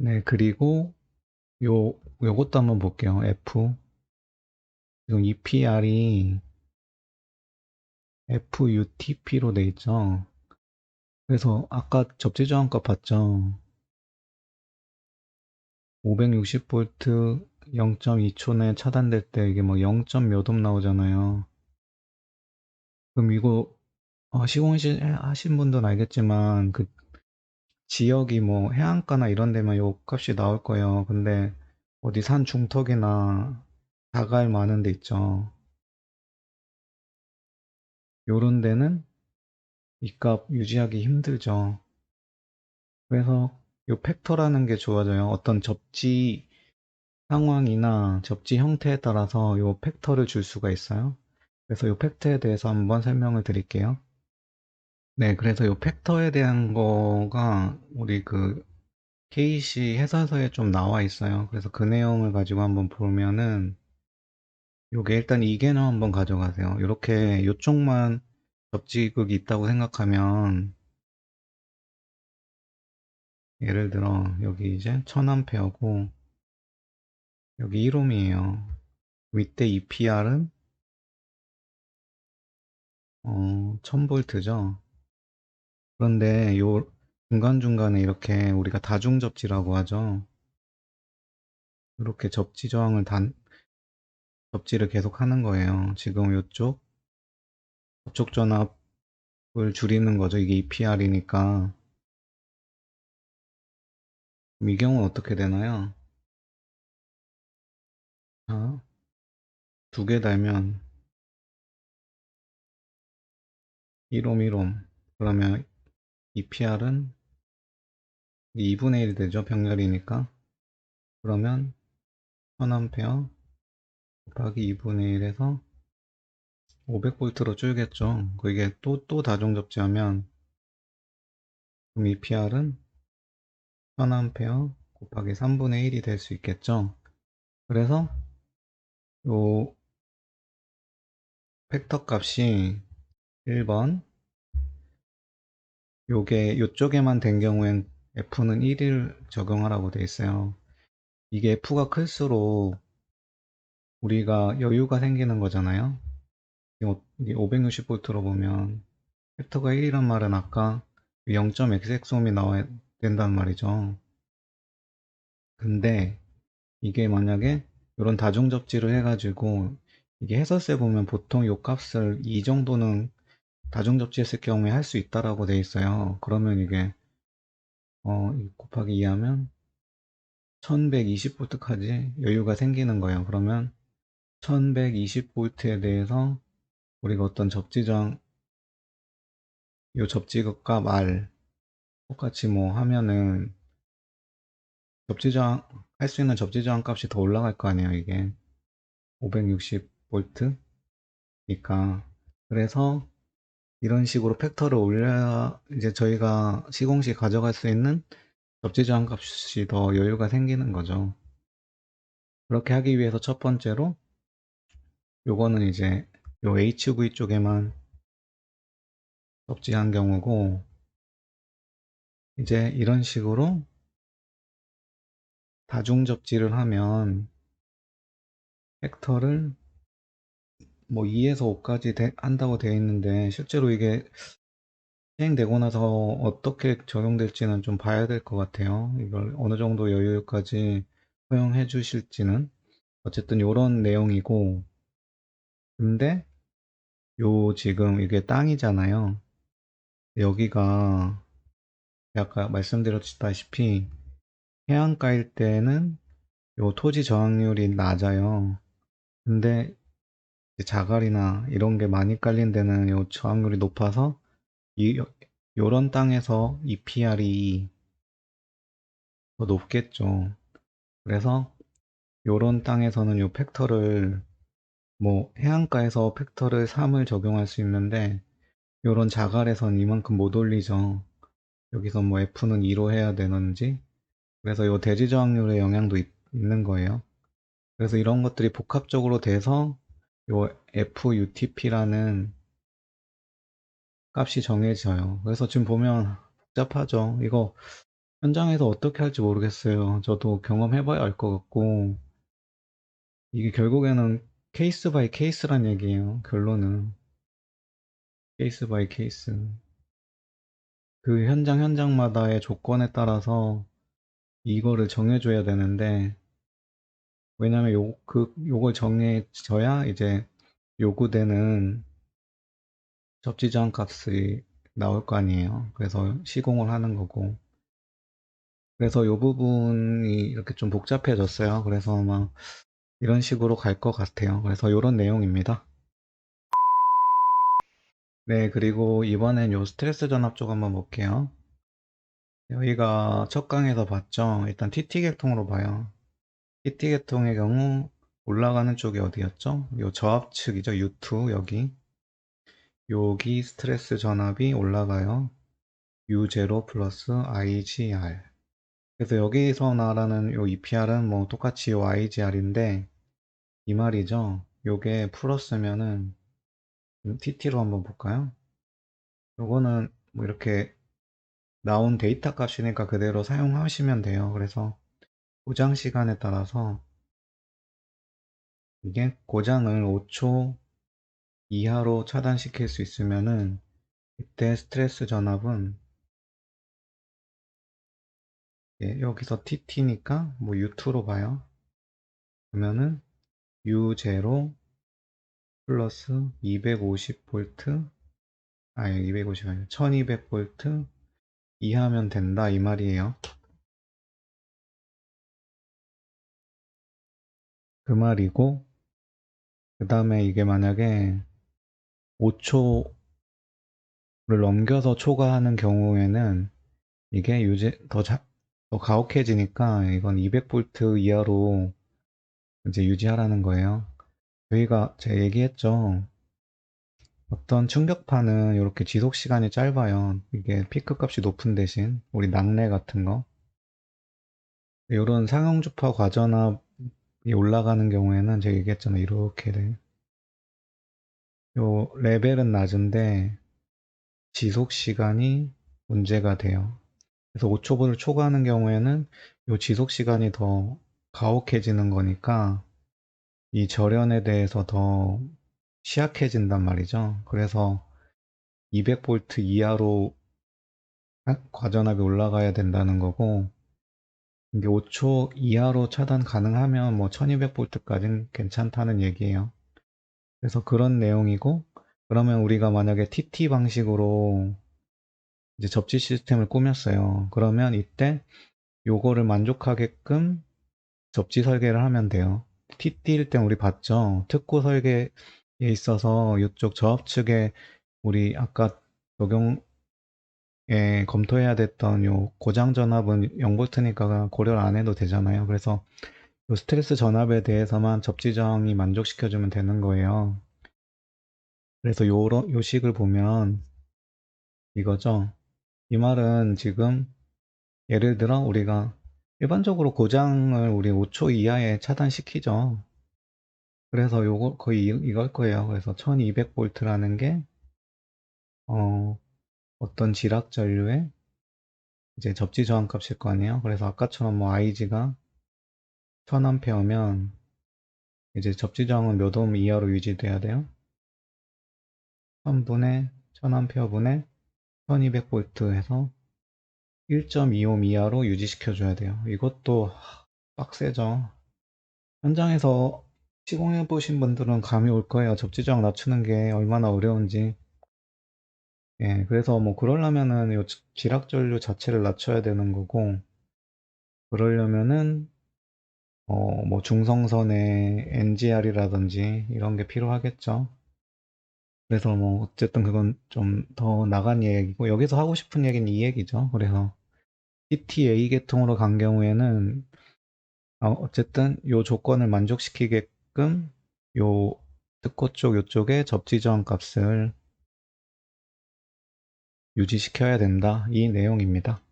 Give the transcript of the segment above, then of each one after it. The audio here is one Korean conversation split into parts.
네, 그리고 요것도 한번 볼게요. F. 지금 EPR이 FUTP로 돼 있죠. 그래서 아까 접지저항값 봤죠? 560V 0.2초 내에 차단될 때 이게 뭐 0. 몇 옴 나오잖아요. 그럼 이거 시공시 하신 분들은 알겠지만 그 지역이 뭐 해안가나 이런 데만 요 값이 나올 거예요. 근데 어디 산 중턱이나 자갈 많은 데 있죠. 요런 데는 이 값 유지하기 힘들죠. 그래서 요 팩터라는 게 좋아져요. 어떤 접지 상황이나 접지 형태에 따라서 요 팩터를 줄 수가 있어요. 그래서 요 팩터에 대해서 한번 설명을 드릴게요. 네, 그래서 요 팩터에 대한 거가 우리 그 KC 해설서에 좀 나와 있어요. 그래서 그 내용을 가지고 한번 보면은 요게 일단 이 개념 한번 가져가세요. 이렇게 요쪽만 접지극이 있다고 생각하면 예를 들어 여기 이제 1000A고 여기 1옴이에요. 밑에 EPR은 1000V죠. 그런데 요 중간중간에 이렇게 우리가 다중접지라고 하죠. 이렇게 접지 저항을 접지를 계속 하는 거예요. 지금 요쪽 접촉 전압을 줄이는 거죠. 이게 EPR이니까. 이 경우는 어떻게 되나요? 자, 두 개 달면 1옴 1옴. 그러면 EPR은 2분의 1이 되죠. 병렬이니까. 그러면 1000A 곱하기 2분의 1에서 500V로 줄겠죠. 그게 또 다중접지하면 그럼 EPR은 1000A 곱하기 3분의 1이 될 수 있겠죠. 그래서 요 팩터 값이 1번 요게 요쪽에만 된 경우엔 F는 1을 적용하라고 돼 있어요. 이게 F가 클수록 우리가 여유가 생기는 거잖아요. 560V로 보면 팩터가 1이란 말은 아까 0.xx옴이 나와야 된단 말이죠. 근데 이게 만약에 이런 다중 접지를 해가지고 이게 해설세 보면 보통 요 값을 이 정도는 다중 접지했을 경우에 할 수 있다라고 돼 있어요. 그러면 이게 곱하기 2 하면 1120V까지 여유가 생기는 거예요. 그러면 1120V에 대해서 우리가 어떤 접지장 요 접지극과 말 똑같이 뭐 하면은 접지저항 할 수 있는 접지저항 값이 더 올라갈 거 아니에요. 이게 560V니까. 그래서 이런 식으로 팩터를 올려야 이제 저희가 시공시 가져갈 수 있는 접지저항 값이 더 여유가 생기는 거죠. 그렇게 하기 위해서 첫 번째로 요거는 이제 요 HV 쪽에만 접지한 경우고, 이제 이런 식으로 다중 접지를 하면 팩터를 뭐 2에서 5까지 한다고 되어 있는데 실제로 이게 시행되고 나서 어떻게 적용될지는 좀 봐야 될 것 같아요. 이걸 어느 정도 여유까지 허용해 주실지는. 어쨌든 요런 내용이고, 근데 요 지금 이게 땅이잖아요. 여기가 아까 말씀드렸다시피 해안가일 때는 요 토지 저항률이 낮아요. 근데 이제 자갈이나 이런 게 많이 깔린 데는 요 저항률이 높아서 요런 땅에서 EPR이 더 높겠죠. 그래서 요런 땅에서는 요 팩터를 뭐 해안가에서 팩터를 3을 적용할 수 있는데 요런 자갈에선 이만큼 못 올리죠. 여기서 뭐 F는 2로 해야 되는지. 그래서 요 대지 저항률의 영향도 있는 거예요. 그래서 이런 것들이 복합적으로 돼서 요 FUTP라는 값이 정해져요. 그래서 지금 보면 복잡하죠. 이거 현장에서 어떻게 할지 모르겠어요. 저도 경험해봐야 알 것 같고, 이게 결국에는 케이스 바이 케이스란 얘기예요. 결론은. 케이스 바이 케이스. 그 현장마다의 조건에 따라서 이거를 정해줘야 되는데, 왜냐면 요걸 정해져야 이제 요구되는 접지저항 값이 나올 거 아니에요. 그래서 시공을 하는 거고. 그래서 요 부분이 이렇게 좀 복잡해졌어요. 그래서 아마 이런 식으로 갈 것 같아요. 그래서 요런 내용입니다. 네, 그리고 이번엔 요 스트레스 전압 쪽 한번 볼게요. 여기가 첫 강에서 봤죠? 일단 TT 계통으로 봐요. TT 계통의 경우 올라가는 쪽이 어디였죠? 요 저압측이죠. U2 여기 스트레스 전압이 올라가요. U0 플러스 IGR. 그래서 여기서 말하는 요 EPR은 뭐 똑같이 요 IGR인데 이 말이죠. 요게 풀었으면은 TT로 한번 볼까요? 요거는 뭐 이렇게 나온 데이터 값이니까 그대로 사용하시면 돼요. 그래서 고장 시간에 따라서 이게 고장을 5초 이하로 차단시킬 수 있으면은 이때 스트레스 전압은 여기서 TT니까 뭐 U2로 봐요. 그러면은 U0 플러스 250V 아니 250 아니고 1200V 이하면 된다 이 말이에요. 그 말이고 그 다음에 이게 만약에 5초를 넘겨서 초과하는 경우에는 이게 더 가혹해지니까 이건 200V 이하로 이제 유지하라는 거예요. 저희가 제가 얘기했죠. 어떤 충격파는 이렇게 지속 시간이 짧아요. 이게 피크 값이 높은 대신 우리 낙뢰 같은 거 이런 상형주파 과전압이 올라가는 경우에는 제가 얘기했잖아요. 이렇게 돼. 요 레벨은 낮은데 지속 시간이 문제가 돼요. 그래서 5초분을 초과하는 경우에는 요 지속 시간이 더 가혹해지는 거니까 이 절연에 대해서 더 취약해진단 말이죠. 그래서 200V 이하로 과전압이 올라가야 된다는 거고 이게 5초 이하로 차단 가능하면 뭐 1200V까지는 괜찮다는 얘기예요. 그래서 그런 내용이고 그러면 우리가 만약에 TT 방식으로 이제 접지 시스템을 꾸몄어요. 그러면 이때 요거를 만족하게끔 접지 설계를 하면 돼요. TT일 땐 우리 봤죠? 특구 설계에 있어서 이쪽 저압 측에 우리 아까 적용에 검토해야 됐던 요 고장 전압은 0V니까 고려를 안 해도 되잖아요. 그래서 요 스트레스 전압에 대해서만 접지 저항이 만족시켜주면 되는 거예요. 그래서 요 식을 보면 이거죠. 이 말은 지금 예를 들어 우리가 일반적으로 고장을 우리 5초 이하에 차단시키죠. 그래서 요거 거의 이걸 거예요. 그래서 1200V라는 게 어떤 지락 전류의 이제 접지 저항 값일 거 아니에요. 그래서 아까처럼 뭐 IG가 1000A면 이제 접지 저항은 몇 옴 이하로 유지돼야 돼요. 1000분의 1000A분의 1200V 해서 1.2옴 이하로 유지시켜줘야 돼요. 이것도 빡세죠. 현장에서 시공해 보신 분들은 감이 올 거예요. 접지 저항 낮추는 게 얼마나 어려운지. 예, 그래서 뭐 그러려면은 요 지락 전류 자체를 낮춰야 되는 거고, 그러려면은 뭐 중성선의 NGR이라든지 이런 게 필요하겠죠. 그래서 뭐 어쨌든 그건 좀 더 나간 얘기고 여기서 하고 싶은 얘기는 이 얘기죠. 그래서 TTA 계통으로 간 경우에는 어쨌든 요 조건을 만족시키게끔 요 특허 쪽 요쪽에 접지저항 값을 유지시켜야 된다. 이 내용입니다.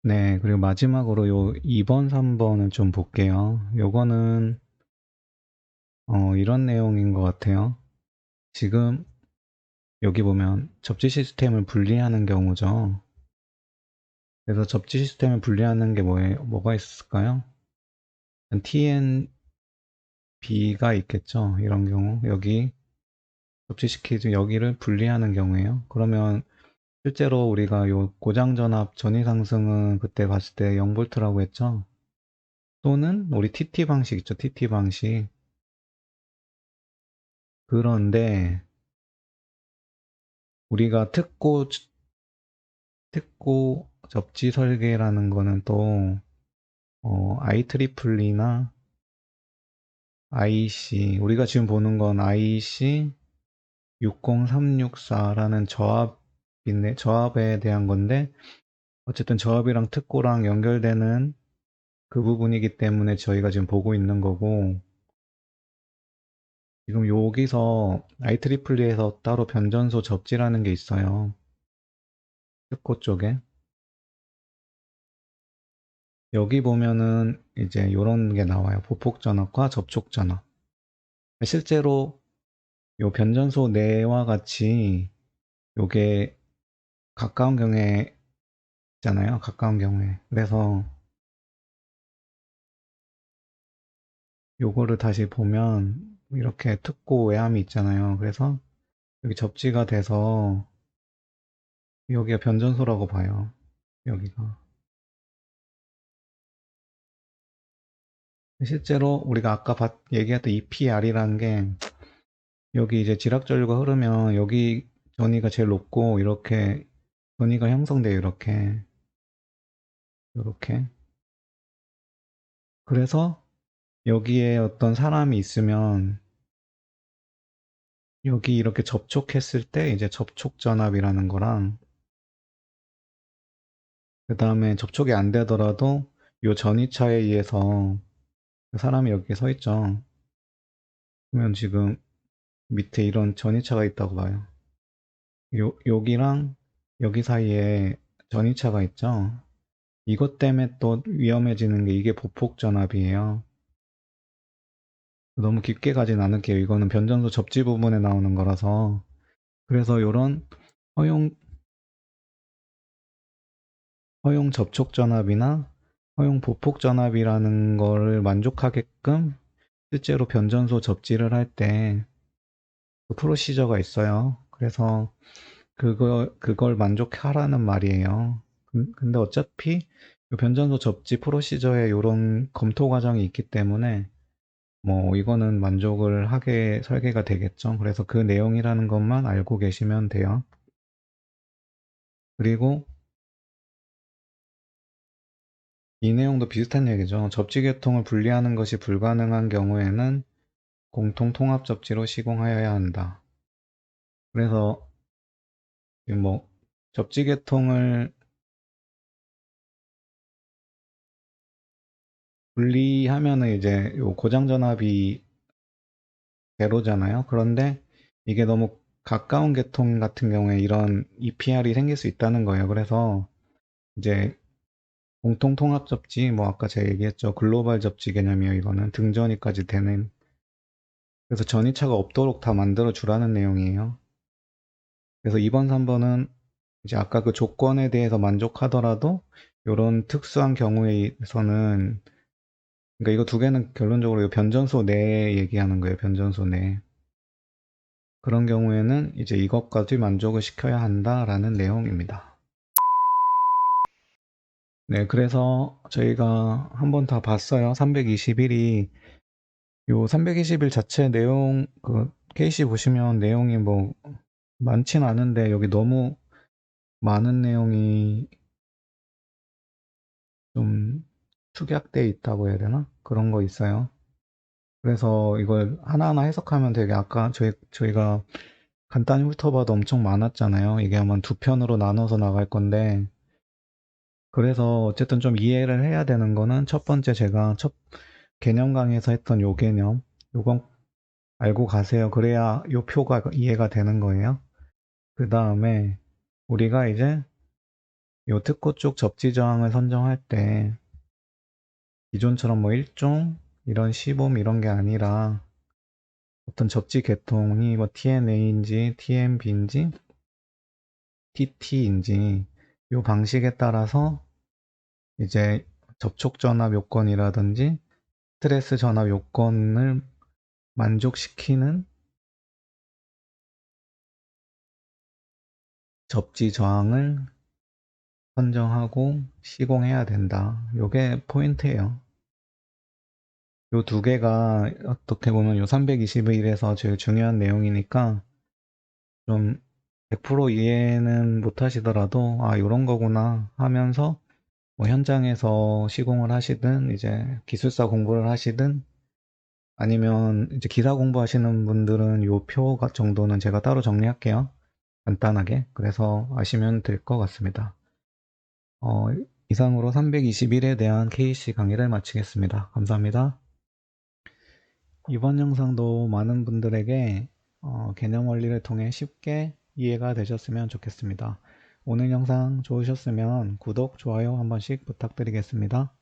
네, 그리고 마지막으로 요 2번, 3번은 좀 볼게요. 요거는 이런 내용인 것 같아요. 지금 여기 보면 접지 시스템을 분리하는 경우죠. 그래서 접지 시스템을 분리하는 게 뭐가 있을까요? TNB가 있겠죠. 이런 경우 여기 접지시키지 여기를 분리하는 경우에요. 그러면 실제로 우리가 요 고장전압 전위 상승은 그때 봤을 때 0V라고 했죠. 또는 우리 TT 방식 있죠. TT 방식. 그런데 우리가 특고 접지 설계라는 거는 또 IEEE나 IEC, 우리가 지금 보는 건 IEC 60364라는 저압에 대한 건데, 어쨌든 저압이랑 특고랑 연결되는 그 부분이기 때문에 저희가 지금 보고 있는 거고, 지금 여기서 IEEE에서 따로 변전소 접지라는 게 있어요. 특고 쪽에. 여기 보면은 이제 요런 게 나와요. 보폭전압과 접촉전압. 실제로 요 변전소 내와 같이 요게 가까운 경우에 있잖아요. 가까운 경우에. 그래서 요거를 다시 보면 이렇게 특고 외함이 있잖아요. 그래서 여기 접지가 돼서 여기가 변전소라고 봐요. 여기가. 실제로 우리가 아까 얘기했던 EPR이라는 게 여기 이제 지락전류가 흐르면 여기 전위가 제일 높고 이렇게 전위가 형성돼요. 이렇게. 그래서 여기에 어떤 사람이 있으면 여기 이렇게 접촉했을 때 이제 접촉전압이라는 거랑 그 다음에 접촉이 안 되더라도 요 전위차에 의해서 사람이 여기 서 있죠. 그러면 지금 밑에 이런 전위차가 있다고 봐요. 여기랑 여기 사이에 전위차가 있죠. 이것 때문에 또 위험해지는 게 이게 보폭전압이에요. 너무 깊게 가진 않을게요. 이거는 변전소 접지 부분에 나오는 거라서. 그래서 이런 허용 접촉 전압이나 허용 보폭 전압이라는 거를 만족하게끔 실제로 변전소 접지를 할 때 프로시저가 있어요. 그래서 그걸 만족하라는 말이에요. 근데 어차피 변전소 접지 프로시저에 이런 검토 과정이 있기 때문에 뭐 이거는 만족을 하게 설계가 되겠죠. 그래서 그 내용이라는 것만 알고 계시면 돼요. 그리고 이 내용도 비슷한 얘기죠. 접지 계통을 분리하는 것이 불가능한 경우에는 공통 통합 접지로 시공하여야 한다. 그래서 뭐 접지 계통을 분리하면은 이제 요 고장 전압이 제로잖아요. 그런데 이게 너무 가까운 계통 같은 경우에 이런 EPR이 생길 수 있다는 거예요. 그래서 이제 공통 통합 접지, 뭐 아까 제가 얘기했죠. 글로벌 접지 개념이에요. 이거는 등전이까지 되는. 그래서 전이차가 없도록 다 만들어 주라는 내용이에요. 그래서 2번, 3번은 이제 아까 그 조건에 대해서 만족하더라도 이런 특수한 경우에서는 그러니까 이거 두 개는 결론적으로 변전소 내에 얘기하는 거예요. 변전소 내. 그런 경우에는 이제 이것까지 만족을 시켜야 한다라는 내용입니다. 네, 그래서 저희가 한번 다 봤어요. 321이 요 321 자체 내용 그 케이시 보시면 내용이 뭐 많진 않은데 여기 너무 많은 내용이 좀 축약돼 있다고 해야 되나? 그런 거 있어요. 그래서 이걸 하나하나 해석하면 되게 아까 저희가 간단히 훑어봐도 엄청 많았잖아요. 이게 아마 두 편으로 나눠서 나갈 건데 그래서 어쨌든 좀 이해를 해야 되는 거는 첫 번째 제가 첫 개념 강의에서 했던 요 개념 요건 알고 가세요. 그래야 요 표가 이해가 되는 거예요. 그 다음에 우리가 이제 요 특고 쪽 접지 저항을 선정할 때 기존처럼 뭐 1종 이런 시범 이런 게 아니라 어떤 접지 계통이 뭐 TNA인지 TMB인지 TT인지 요 방식에 따라서 이제 접촉 전압 요건이라든지 스트레스 전압 요건을 만족시키는 접지 저항을 선정하고 시공해야 된다. 요게 포인트예요. 요 두 개가 어떻게 보면 요 321에서 제일 중요한 내용이니까 좀 100% 이해는 못 하시더라도 아 요런 거구나 하면서 뭐 현장에서 시공을 하시든 이제 기술사 공부를 하시든 아니면 이제 기사 공부하시는 분들은 요 표 정도는 제가 따로 정리할게요. 간단하게. 그래서 아시면 될 것 같습니다. 이상으로 321에 대한 KC 강의를 마치겠습니다. 감사합니다. 이번 영상도 많은 분들에게 개념 원리를 통해 쉽게 이해가 되셨으면 좋겠습니다. 오늘 영상 좋으셨으면 구독, 좋아요 한 번씩 부탁드리겠습니다.